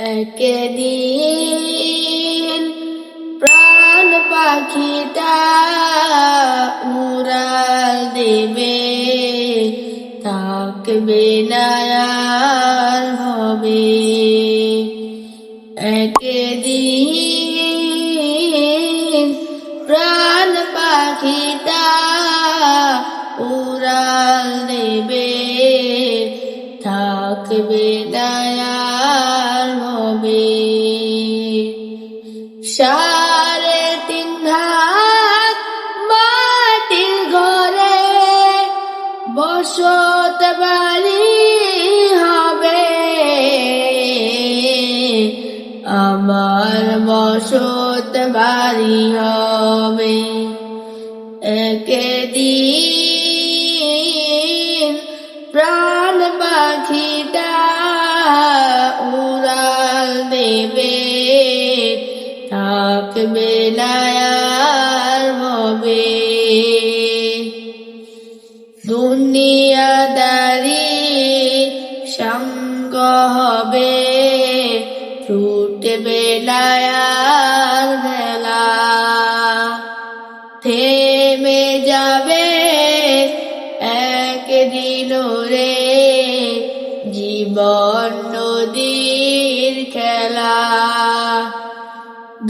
একদিন প্রাণ পাখিটা উড়াল দেবে, থাকবে না আর হবে। একদিন প্রাণ পাখিটা উড়াল দেবে, থাকবে না আর হবে। 3.5 হাত মাটির ঘরে বসত বাড়ি হবে, আমার বসত বাড়ি হবে। একদিন প্রাণ পাখিটা উড়াল দেবে, থাকবে না আর হবে। দুনিয়াদারি সঙ্গ হবে, ছুটবে না আর ভেলা। থেমে যাবে একদিন রে জীবন নদীর খেলা।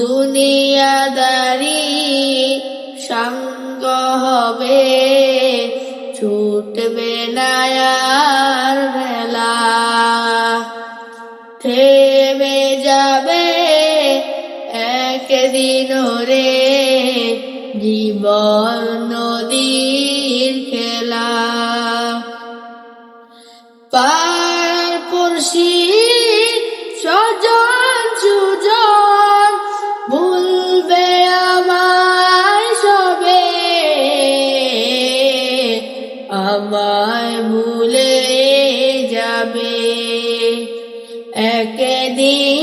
দুনিয়াদারি সঙ্গ হবে, ছুটবে না আর ভেলা। থেমে যাবে একদিন রে জীবন নদীর খেলা। পাড়ার পড়শি স্বজন সুজন ভুলবে আমায় সবে, আমায় ভুলে যাবে। একদিন